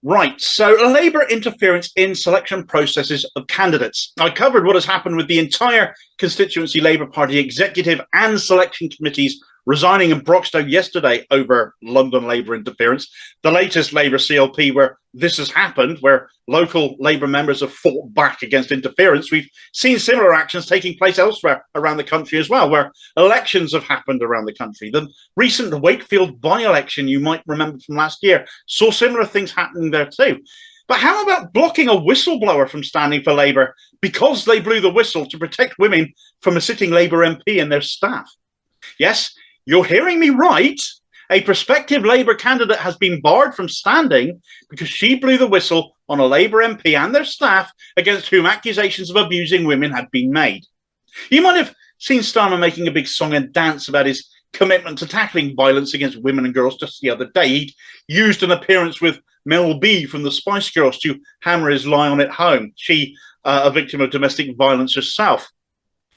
Right, so Labour interference in selection processes of candidates. I covered what has happened with the entire Constituency Labour Party executive and selection committees resigning in Broxtowe yesterday over London Labour interference. The latest Labour CLP where this has happened, where local Labour members have fought back against interference. We've seen similar actions taking place elsewhere around the country as well, where elections have happened around the country. The recent Wakefield by-election, you might remember from last year, saw similar things happening there too. But how about blocking a whistleblower from standing for Labour because they blew the whistle to protect women from a sitting Labour MP and their staff? Yes, you're hearing me right. A prospective Labour candidate has been barred from standing because she blew the whistle on a Labour MP and their staff against whom accusations of abusing women had been made. You might have seen Starmer making a big song and dance about his commitment to tackling violence against women and girls just the other day. He used an appearance with Mel B from the Spice Girls to hammer his lie on it home. She, a victim of domestic violence herself.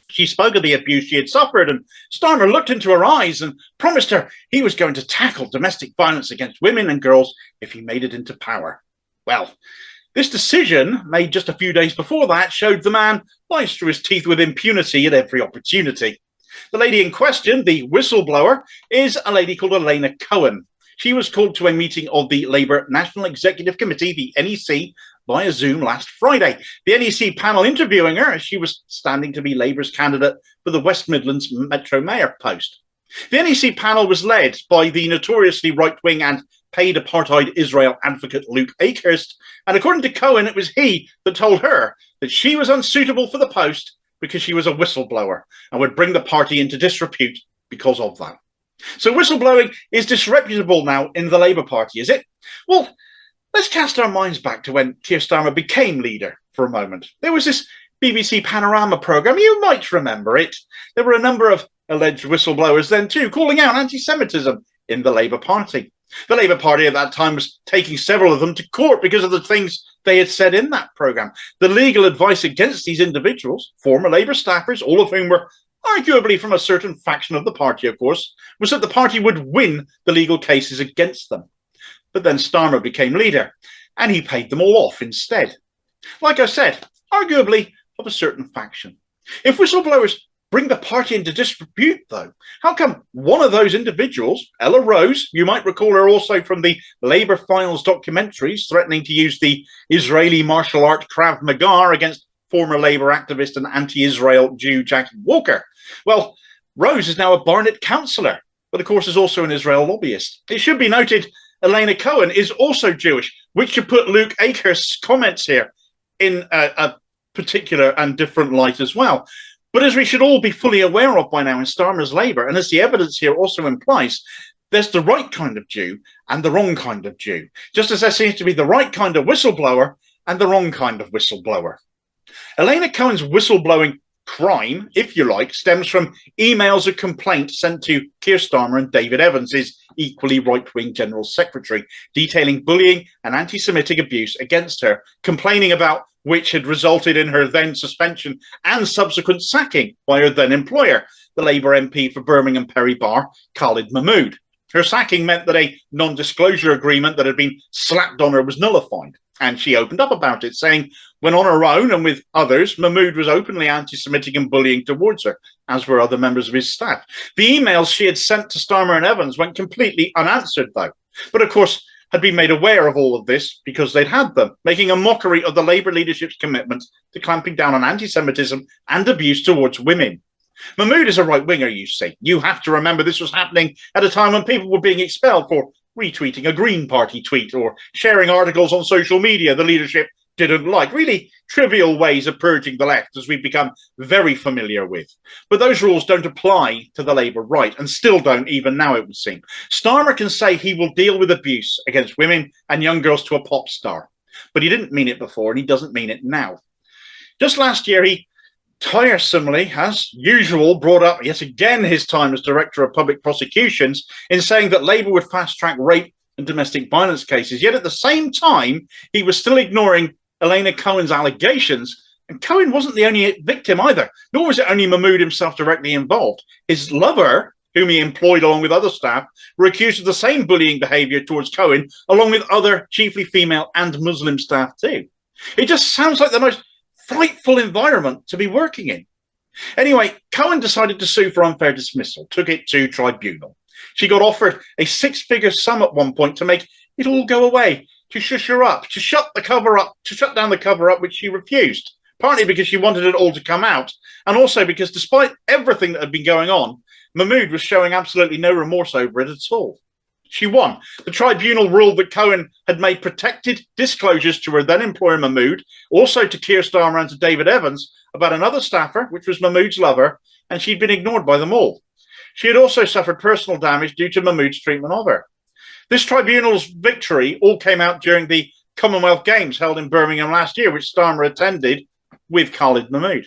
She spoke of the abuse she had suffered, and Starmer looked into her eyes and promised her he was going to tackle domestic violence against women and girls if he made it into power. Well, this decision, made just a few days before that, showed the man lies through his teeth with impunity at every opportunity. The lady in question, the whistleblower, is a lady called Elena Cohen. She was called to a meeting of the Labour National Executive Committee, the NEC, via Zoom last Friday. The NEC panel interviewing her as she was standing to be Labour's candidate for the West Midlands Metro Mayor post. The NEC panel was led by the notoriously right-wing and paid apartheid Israel advocate Luke Akehurst, and according to Cohen, it was he that told her that she was unsuitable for the post because she was a whistleblower and would bring the party into disrepute because of that. So whistleblowing is disreputable now in the Labour Party, is it? Well, let's cast our minds back to when Keir Starmer became leader for a moment. There was this BBC Panorama programme, you might remember it. There were a number of alleged whistleblowers then too, calling out anti-Semitism in the Labour Party. The Labour Party at that time was taking several of them to court because of the things they had said in that programme. The legal advice against these individuals, former Labour staffers, all of whom were arguably from a certain faction of the party, of course, was that the party would win the legal cases against them. But then Starmer became leader, and he paid them all off instead. Like I said, arguably of a certain faction. If whistleblowers bring the party into disrepute, though, how come one of those individuals, Ella Rose, you might recall her also from the Labour Files documentaries, threatening to use the Israeli martial art Krav Maga against former Labour activist and anti-Israel Jew Jackie Walker? Well, Rose is now a Barnet councillor, but of course is also an Israel lobbyist. It should be noted Elena Cohen is also Jewish, which should put Luke Akehurst's comments here in a particular and different light as well. But as we should all be fully aware of by now in Starmer's Labour, and as the evidence here also implies, there's the right kind of Jew and the wrong kind of Jew, just as there seems to be the right kind of whistleblower and the wrong kind of whistleblower. Elena Cohen's whistleblowing crime, if you like, stems from emails of complaint sent to Keir Starmer and David Evans, his equally right-wing General Secretary, detailing bullying and anti-Semitic abuse against her, complaining about which had resulted in her then suspension and subsequent sacking by her then employer, the Labour MP for Birmingham Perry Barr, Khalid Mahmood. Her sacking meant that a non-disclosure agreement that had been slapped on her was nullified, and she opened up about it, saying when on her own and with others, Mahmood was openly anti-Semitic and bullying towards her, as were other members of his staff. The emails she had sent to Starmer and Evans went completely unanswered, though, but of course had been made aware of all of this because they'd had them, making a mockery of the Labour leadership's commitment to clamping down on anti-Semitism and abuse towards women. Mahmood is a right-winger, you see. You have to remember this was happening at a time when people were being expelled for retweeting a Green Party tweet or sharing articles on social media the leadership didn't like. Really trivial ways of purging the left, as we've become very familiar with. But those rules don't apply to the Labour right, and still don't even now, it would seem. Starmer can say he will deal with abuse against women and young girls to a pop star, but he didn't mean it before, and he doesn't mean it now. Just last year, he tiresomely, as usual, brought up yet again his time as Director of Public Prosecutions in saying that Labour would fast-track rape and domestic violence cases, yet at the same time, he was still ignoring Elena Cohen's allegations, and Cohen wasn't the only victim either, nor was it only Mahmood himself directly involved. His lover, whom he employed along with other staff, were accused of the same bullying behaviour towards Cohen, along with other chiefly female and Muslim staff too. It just sounds like the most frightful environment to be working in. Anyway, Cohen decided to sue for unfair dismissal, took it to tribunal. She got offered a six-figure sum at one point to make it all go away, to shush her up, to shut down the cover-up, which she refused, partly because she wanted it all to come out, and also because despite everything that had been going on, Mahmood was showing absolutely no remorse over it at all. She won. The tribunal ruled that Cohen had made protected disclosures to her then-employer Mahmood, also to Keir Starmer and to David Evans, about another staffer, which was Mahmood's lover, and she'd been ignored by them all. She had also suffered personal damage due to Mahmood's treatment of her. This tribunal's victory all came out during the Commonwealth Games held in Birmingham last year, which Starmer attended with Khalid Mahmood.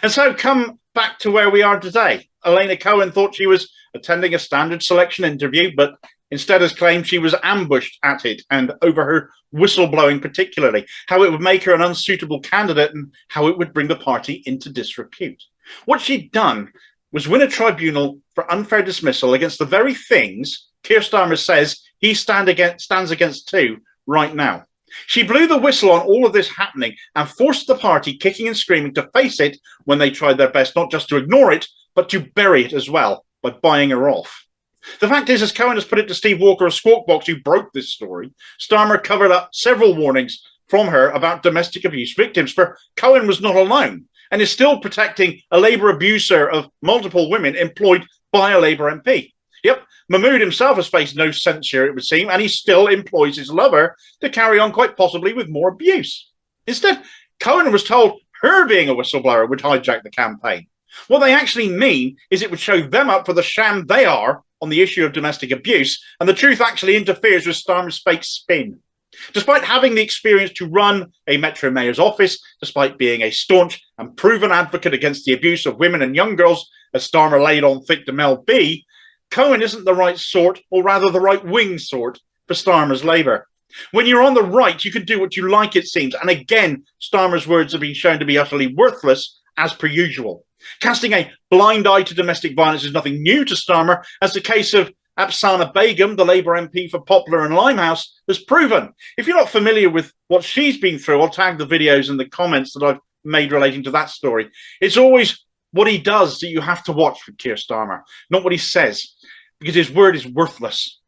And so come back to where we are today. Elena Cohen thought she was attending a standard selection interview, but instead has claimed she was ambushed at it and over her whistleblowing particularly, how it would make her an unsuitable candidate and how it would bring the party into disrepute. What she'd done was win a tribunal for unfair dismissal against the very things Keir Starmer says he stands against too right now. She blew the whistle on all of this happening and forced the party kicking and screaming to face it when they tried their best not just to ignore it, but to bury it as well by buying her off. The fact is, as Cohen has put it to Steve Walker of Squawk Box, who broke this story, Starmer covered up several warnings from her about domestic abuse victims, for Cohen was not alone and is still protecting a Labour abuser of multiple women employed by a Labour MP. Yep, Mahmood himself has faced no censure, it would seem, and he still employs his lover to carry on quite possibly with more abuse. Instead, Cohen was told her being a whistleblower would hijack the campaign. What they actually mean is it would show them up for the sham they are on the issue of domestic abuse, and the truth actually interferes with Starmer's fake spin. Despite having the experience to run a Metro Mayor's office, despite being a staunch and proven advocate against the abuse of women and young girls, as Starmer laid on thick to Mel B, Cohen isn't the right sort, or rather the right wing sort, for Starmer's Labour. When you're on the right, you can do what you like, it seems, and again, Starmer's words have been shown to be utterly worthless, as per usual. Casting a blind eye to domestic violence is nothing new to Starmer, as the case of Afsana Begum, the Labour MP for Poplar and Limehouse, has proven. If you're not familiar with what she's been through, I'll tag the videos in the comments that I've made relating to that story. It's always what he does that you have to watch with Keir Starmer, not what he says, because his word is worthless.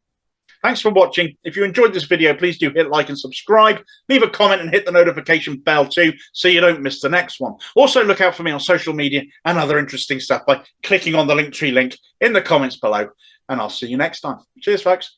Thanks for watching. If you enjoyed this video, please do hit like and subscribe. Leave a comment and hit the notification bell too, so you don't miss the next one. Also, look out for me on social media and other interesting stuff by clicking on the Linktree link in the comments below. And I'll see you next time. Cheers, folks.